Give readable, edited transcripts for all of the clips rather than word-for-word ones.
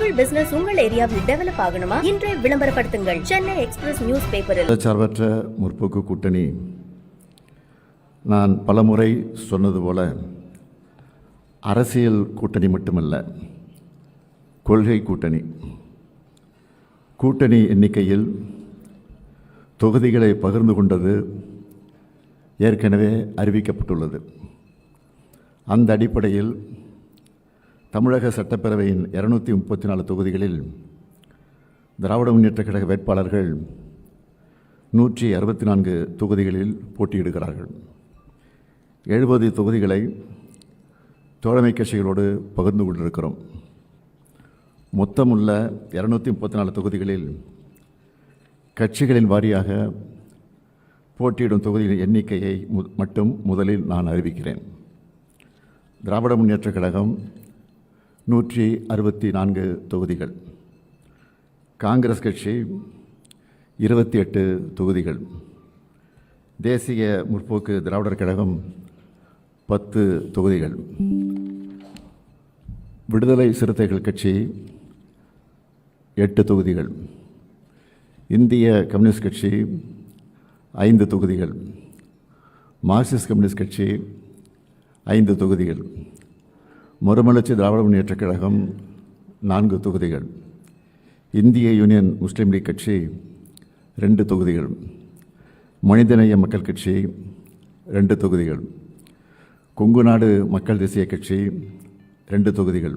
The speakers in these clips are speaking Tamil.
உங்கள் பிசினஸ் உங்கள் ஏரியாவில் டெவலப் ஆகணுமா? இன்றைய விளம்பரப்படுத்துங்கள் சென்னை எக்ஸ்பிரஸ் நியூஸ் பேப்பரில். சார்பற்ற முற்போக்கு கூட்டணி, நான் பலமுறை சொன்னது போல, அரசியல் கூட்டணி மட்டுமல்ல, கொள்கை கூட்டணி. கூட்டணி எண்ணிக்கையில் தொகுதிகளை பகிர்ந்து கொண்டது ஏற்கனவே அறிவிக்கப்பட்டுள்ளது. அந்த அடிப்படையில் தமிழக சட்டப்பேரவையின் 234 தொகுதிகளில் திராவிட முன்னேற்றக் கழக வேட்பாளர்கள் 164 தொகுதிகளில் போட்டியிடுகிறார்கள். 70 தொகுதிகளை தோழமை கட்சிகளோடு பகிர்ந்து கொண்டிருக்கிறோம். மொத்தமுள்ள 234 தொகுதிகளில் கட்சிகளின் வாரியாக போட்டியிடும் தொகுதிகளின் எண்ணிக்கையை மட்டும் முதலில் நான் அறிவிக்கிறேன். திராவிட முன்னேற்றக் கழகம் 164 தொகுதிகள், காங்கிரஸ் கட்சி 28 தொகுதிகள், தேசிய முற்போக்கு திராவிடர் கழகம் 10 தொகுதிகள், விடுதலை சிறுத்தைகள் கட்சி 8 தொகுதிகள், இந்திய கம்யூனிஸ்ட் கட்சி 5 தொகுதிகள், மார்க்சிஸ்ட் கம்யூனிஸ்ட் கட்சி 5 தொகுதிகள், மறுமலர்ச்சி திராவிட முன்னேற்றக் கழகம் 4 தொகுதிகள், இந்திய யூனியன் முஸ்லீம் லீக் கட்சி 2 தொகுதிகள், மனிதநேய மக்கள் கட்சி 2 தொகுதிகள், கொங்கு நாடு மக்கள் தேசிய கட்சி 2 தொகுதிகள்,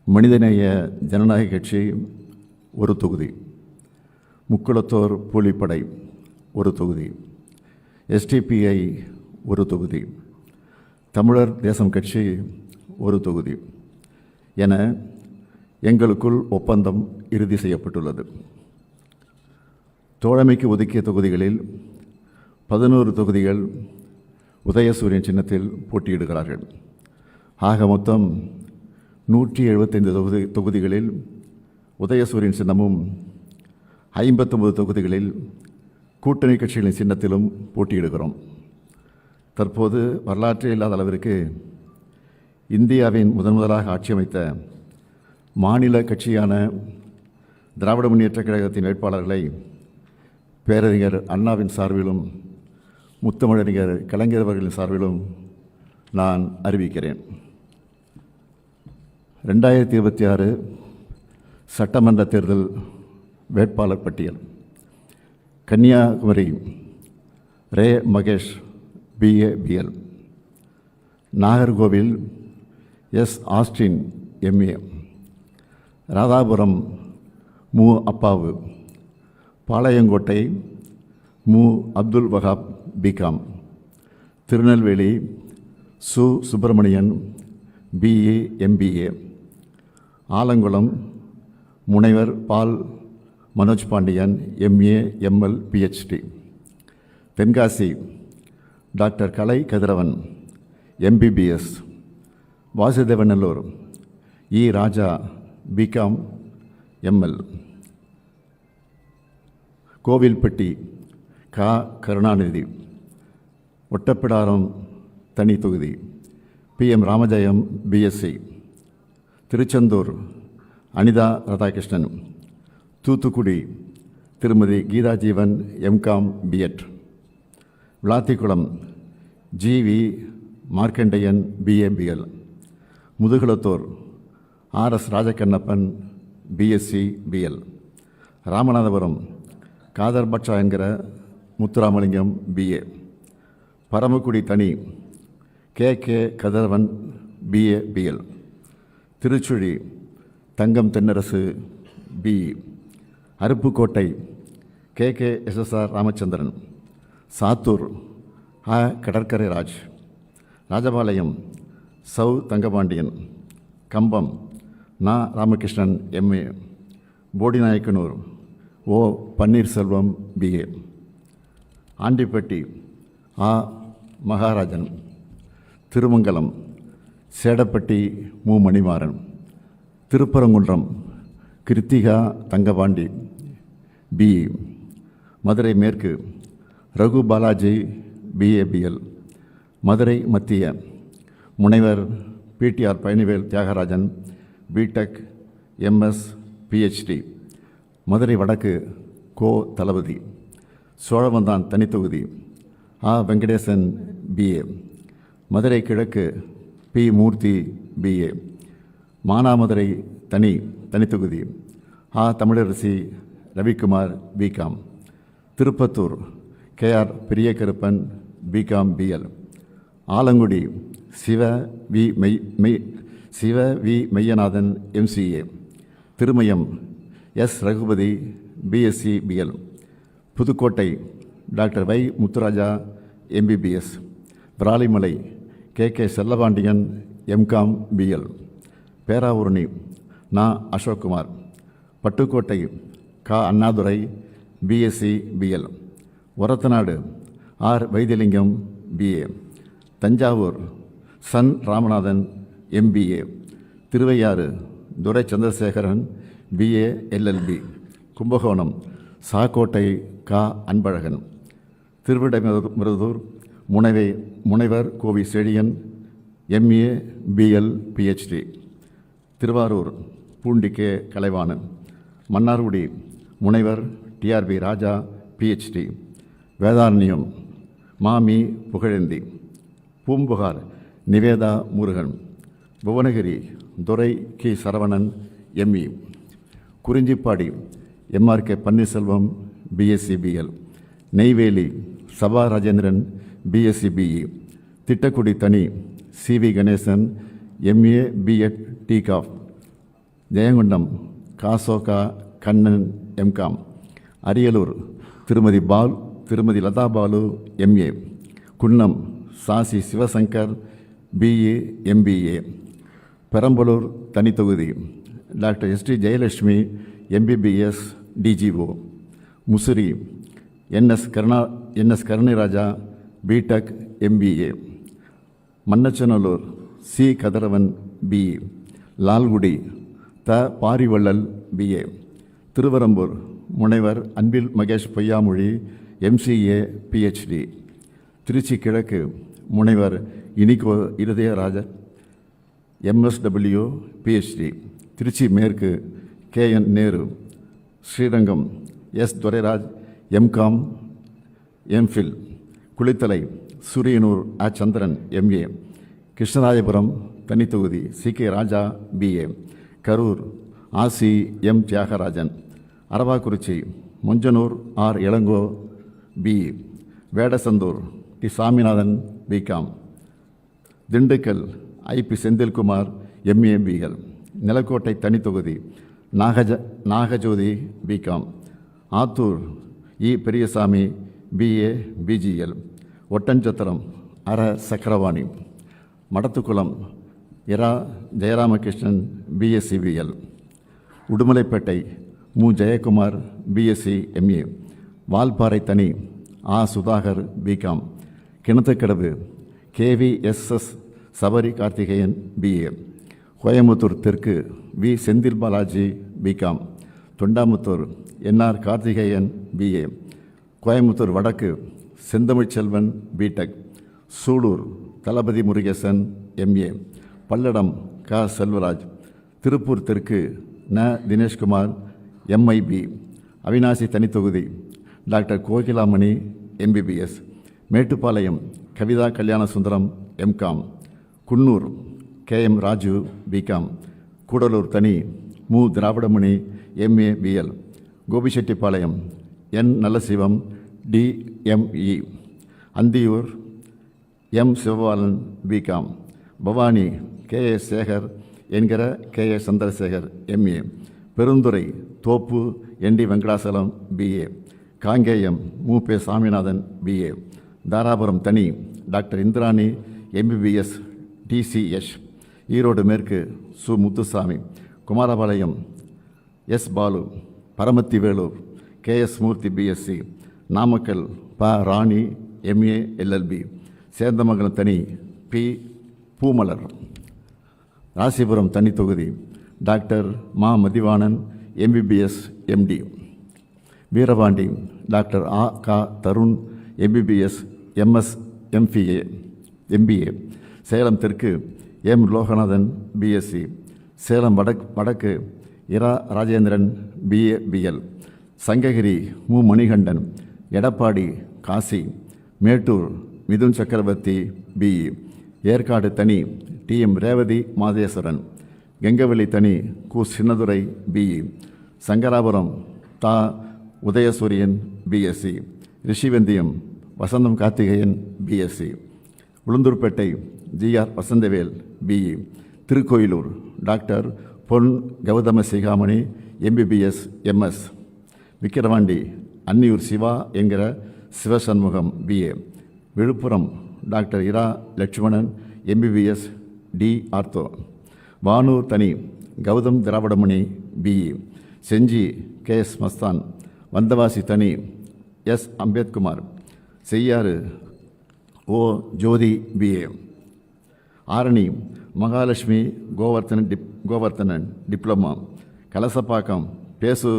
மனிதநேய ஜனநாயக கட்சி 1 தொகுதி, முக்குளத்தோர் கூலிப்படை 1 தொகுதி, SDPI 1 தொகுதி, தமிழர் தேசம் கட்சி 1 தொகுதி என எங்களுக்குள் ஒப்பந்தம் இறுதி செய்யப்பட்டுள்ளது. தோழமைக்கு ஒதுக்கிய தொகுதிகளில் 11 தொகுதிகள் உதயசூரியன் சின்னத்தில் போட்டியிடுகிறார்கள். ஆக மொத்தம் 175 தொகுதிகளில் உதயசூரியன் சின்னமும் 59 தொகுதிகளில் கூட்டணி கட்சிகளின் சின்னத்திலும் போட்டியிடுகிறோம். தற்போது வரலாற்றே இல்லாத அளவிற்கு இந்தியாவின் முதலாக ஆட்சி அமைத்த மாநில கட்சியான திராவிட முன்னேற்றக் கழகத்தின் வேட்பாளர்களை பேரறிஞர் அண்ணாவின் சார்பிலும் முத்தமிழறிஞர் கலைஞர் அவர்களின் சார்பிலும் நான் அறிவிக்கிறேன். 2026 சட்டமன்ற தேர்தல் வேட்பாளர் பட்டியல்: கன்னியாகுமரி ரே Mahesh BA BL, Nagercoil S Austin MA, Radhapuram மு அப்பாவு, பாளையங்கோட்டை மு அப்துல் வஹாப் BCom, திருநெல்வேலி சு சுப்பிரமணியன் BA MBA, ஆலங்குளம் முனைவர் Paul Manoj Pandian MA ML PhD, Tenkasi doctor Kalai Kathiravan MBBS, Vasudevanallur Raja BCom ML, Kovilpatti Karunanidhi, Ottapidaram தனி தொகுதி PM ராமஜெயம் BSc, திருச்செந்தூர் அனிதா ராதாகிருஷ்ணன், தூத்துக்குடி திருமதி Geetha Jeevan MCom B.Ed, Vilathikulam GV Markandeyan BA BL, Mudukulathur RS Rajakannappan BSc BL, Ramanathapuram Kader பட்சா என்கிற முத்துராமலிங்கம் BA, பரமக்குடி தனி KK Kathiravan BA BL, Tiruchuli Thangam Thennarasu BE, Aruppukottai KK SSR Ramachandran, Sattur கடற்கரை ராஜ், ராஜபாளையம் சௌ தங்கபாண்டியன், கம்பம் நா Ramakrishnan MA, Bodinayakanur O Panneerselvam BA, Andipatti Maharajan, Thirumangalam Sedapatti M Manimaran, Thiruparankundram Kiruthika Thangapandi BE, Madurai மேற்கு ரகு பாலாஜி BA BL, மதுரை மத்திய முனைவர் PTR Palanivel Thiagarajan BTech MS, PhD. Madurai வடக்கு கோ. தளபதி. சோழவந்தான் தனித்தொகுதி ஆ. வெங்கடேசன், பிஏ. மதுரை கிழக்கு பி. மூர்த்தி, பிஏ. மானாமதுரை தனித்தொகுதி ஆ. Tamilarasi, Ravikumar, BCom. Tiruppattur KR Periyakaruppan, BCom, BL. Alangudi Siva V. Meyyanathan, MCA. Thirumayam S. Regupathy, BSc, BL. Pudukkottai doctor வை. Muthuraja, MBBS. Viralimalai K. Chellapandian, MCom, BL. Peravurani நா. அசோக்குமார். பட்டுக்கோட்டை கா. Annadurai, BSc, BL. Orathanadu R. Vaithilingam, BA. Thanjavur சன் Ramanathan, MBA. Thiruvaiyaru Durai Chandrasekaran, BA, LLB. Kumbakonam Sakkottai கா. அன்பழகன். திருவிடைமருதூர் முனைவர் Kovi Chezhiaan, MA, BL, PhD. Thiruvarur Poondi K. Kalaivanan. Mannargudi முனைவர் டிஆர்பி ராஜா, பிஹெச்டி. வேதாரண்யம் மாமி புகழேந்தி. பூம்புகார் நிவேதா முருகன். புவனகிரி துரை கி. Saravanan, ME. Kurinjipadi MRK. Panneerselvam, BSc, BL. Neyveli Saba Rajendran, BSc, BE. Tittakudi தனி சிவி. கணேசன், எம்ஏ, பிஎட், டிகாப். ஜெயங்கொண்டம் காசோகா கண்ணன், எம்காம். அரியலூர் திருமதி லதா பாலு, எம்ஏ. குன்னம் சாசி சிவசங்கர், பிஏ, எம்பிஏ. பெரம்பலூர் தனித்தொகுதி doctor SD Jayalakshmi, MBBS, DGO. Musiri NS Karunairaja, BTech, MBA. Manachanallur C. Kathiravan, BE. Lalgudi த. பாரிவள்ளல், பிஏ. திருவரம்பூர் முனைவர் அன்பில் மகேஷ் பொய்யாமொழி, எம்சிஏ, பிஹெச்டி. திருச்சி கிழக்கு முனைவர் Inigo Irudayarajan, MSW, PhD. Tiruchi மேற்கு KN Nehru. Srirangam S. Durairaj, MCom, MPhil. Kulithalai Suriyanur அ. சந்திரன், எம்ஏ. கிருஷ்ணராயபுரம் தனித்தொகுதி சி.கே. ராஜா, பிஏ. கரூர் ஆசி. M. Thiagarajan. Aravakurichi Monjanur R. Elango, BE. Vedasandur T. Saminathan, BCom. Dindigul IP. Senthilkumar, MA, BL. Nilakottai தனித்தொகுதி Nagajothi, BCom. Athoor E. Periyasamy, BA, BGL. Oddanchatram அர. சக்கரவாணி. மடத்துக்குளம் இரா. Jayaramakrishnan, BSc, BL. உடுமலைப்பேட்டை மு. Jayakumar, BSc, MA. வால்பாறை தனி ஆ. Sudhakar, BCom. Kinathukadavu KVSS Sabari Karthikeyan, BA. Coimbatore தெற்கு V. Senthil Balaji, BCom. Thondamuthur NR. Karthikeyan, BA. Coimbatore வடக்கு செந்தமிழ்ச்செல்வன், பிடெக். சூலூர் தளபதி முருகேசன், எம்ஏ. பல்லடம் க. செல்வராஜ். திருப்பூர் தெற்கு ந. தினேஷ்குமார், எம்ஐபி. அவினாசி தனித்தொகுதி doctor Kokilamani, MBBS. Mettupalayam Kavitha Kalyanasundaram, MCom. Coonoor KM Raju, BCom. Gudalur தனி மு. Dravidamani, MA, BL. Gobichettipalayam N. Nallasivam, DME. Anthiyur M. Sivabalan, BCom. Bhavani KA. Sekar என்கிற கே.ஏ. சந்திரசேகர், எம்ஏ. பெருந்துறை தோப்பு என்.டி. வெங்கடாசலம், பிஏ. காங்கேயம் மு. பே. சாமிநாதன், பிஏ. தாராபுரம் தனி doctor Indirani, MBBS, DCS. Erode மேற்கு சு. Muthusamy. Kumarapalayam S. Balu. Paramathi Velur KS. Moorthy, BSc. Namakkal ப. Rani, MA, LLB. சேந்தமங்கலம் தனி பி. பூமலர். ராசிபுரம் தனித்தொகுதி டாக்டர் மா. Mathivanan, MBBS, MD. Veerapandi doctor ஆ. க. Tharun, MBBS, MS, MBA. Salem தெற்கு எம். லோகநாதன், பிஎஸ்சி. சேலம் வடக்கு இரா ராஜேந்திரன் பிஏ பிஎல், சங்ககிரி மு மணிகண்டன், எடப்பாடி காசி, மேட்டூர் மிதுன் சக்கரவர்த்தி பிஇ, ஏற்காடு தனி டிஎம் ரேவதி மாதேஸ்வரன், கெங்கவெளி தனி கு சின்னதுரை பிஇ, சங்கராபுரம் தா Udhayasuriyan BSc, Rishivandiyam Vasantham Karthikeyan BSc, Ulundurpet GR Vasanthavel BE, Thirukoilur doctor Pon Gowtham Sigamani MBBS MS, Vikravandi Anniyur Siva என்கிற சிவசண்முகம் பிஏ, விழுப்புரம் டாக்டர் இரா Lakshmanan MBBS D ortho, Vanur தனி கௌதம் திராவிடமணி பிஇ, செஞ்சி கேஎஸ் மஸ்தான், வந்தவாசி தனி S Ambethkumar, Cheyyar O Jothi BA, Arani Mahalakshmi Govardhanan diploma, Kalasapakkam பேசு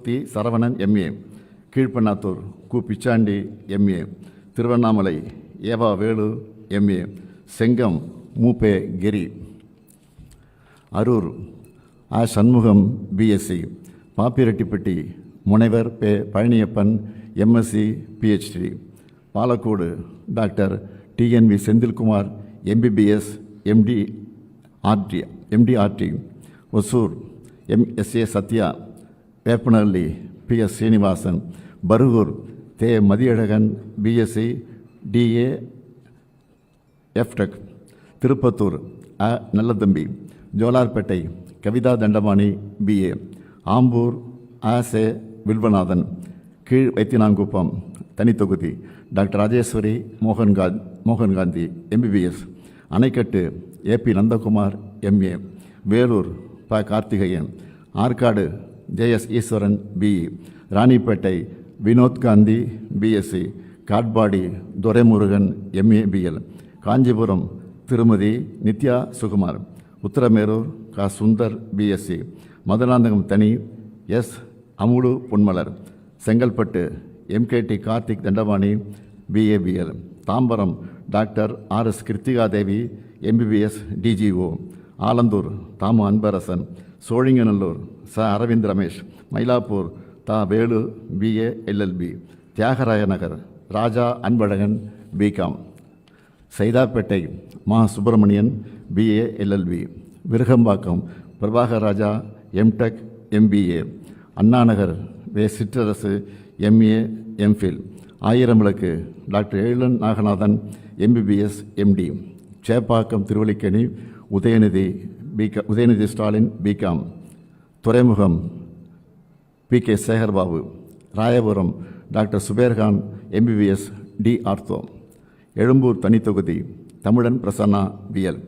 தி சரவணன் எம்ஏ, கீழ்பண்ணாத்தூர் கு பிச்சாண்டி எம்ஏ, திருவண்ணாமலை ஏவா வேலு எம்ஏ, செங்கம் மூபே கிரி, அரூர் ஆ சண்முகம் பிஎஸ்சி, பாப்பிரெட்டிப்பட்டி முனைவர் பே Palaniappan MSc PhD, Palacode doctor TNV Senthilkumar MBBS MDRT, Hosur MSA Sathya, Veppanahalli PS Srinivasan, Bargur தே Mathiyazhagan BSc DA FTech, Tirupattur அ நல்லதம்பி, ஜோலார்பேட்டை கவிதா தண்டபாணி பிஏ, ஆம்பூர் ஆசே வில்வநாதன், கீழ் வைத்தியநாங்குப்பம் தனித்தொகுதி doctor Rajeswari Mohangandhi MBBS, Anaicut AP Nandakumar MA, Vellore ப Karthikeyan, Arcot JS Eswaran BE, Ranipet Vinoth Gandhi BSc, Katpadi Duraimurugan MA BL, Kanchipuram திருமதி நித்யா சுகுமார், உத்தரமேரூர் கா சுந்தர் பிஎஸ்சி, மதுராந்தகம் தனி S Amudu Ponmalar, Chengalpattu MKT Karthik Dhandapani BA BL, Tambaram doctor RS Kiruthiga Devi MBBS DGO, Alandur Thamu Anbarasan, Sholinganallur ச அரவிந்த் ரமேஷ், மயிலாப்பூர் தா Velu BA LLB, Thyagaraya Nagar Raja Anbazhagan BCom, Saidapet மா Subramanian BA LLB, Virugambakkam Prabhakar Raja MTech MBA, Annanagar வே Sitrarasu MA MPhil, Aayiramvilakku doctor Ezhilan Naganathan MBBS MD, Chepauk Thiruvallikeni Udhayanidhi Stalin BCom, Thuraimugam PK Sekarbabu, Royapuram doctor Subairkhan MBBS D ortho, Egmore தனித்தொகுதி தமிழன் பிரசன்னா பிஎல்,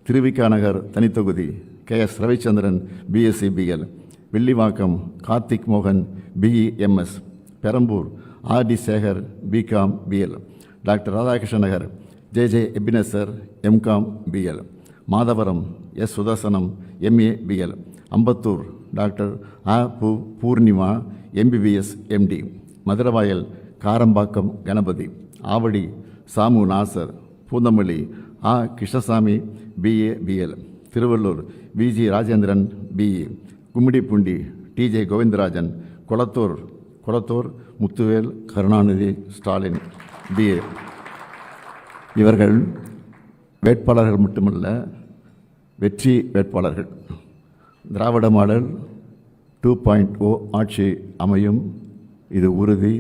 திருவிக்கா நகர் தனித்தொகுதி KS Ravichandran BSc BL, Villivakkam Karthik மோகன் BE MS, Perambur RD Sekar BCom BL, doctor Radhakrishna Nagar JJ Ebenezer MCom BL, Madhavaram S Sudharsanam MA BL, Ambattur doctor அ பூர்ணிமா எம்பிபிஎஸ் எம்டி, மதுரவாயல் காரம்பாக்கம் கணபதி, ஆவடி சாமு நாசர், பூந்தமல்லி ஆ Krishnasamy BA BL, Tiruvallur Viji Rajendran BE, Gummidipoondi TJ Govindarajan, Kolathur Muthuvel Karunanidhi Stalin BA. இவர்கள் வேட்பாளர்கள் மட்டுமல்ல, வெற்றி வேட்பாளர்கள். திராவிட மாடல் 2.0 ஆட்சி அமையும். இது உறுதி.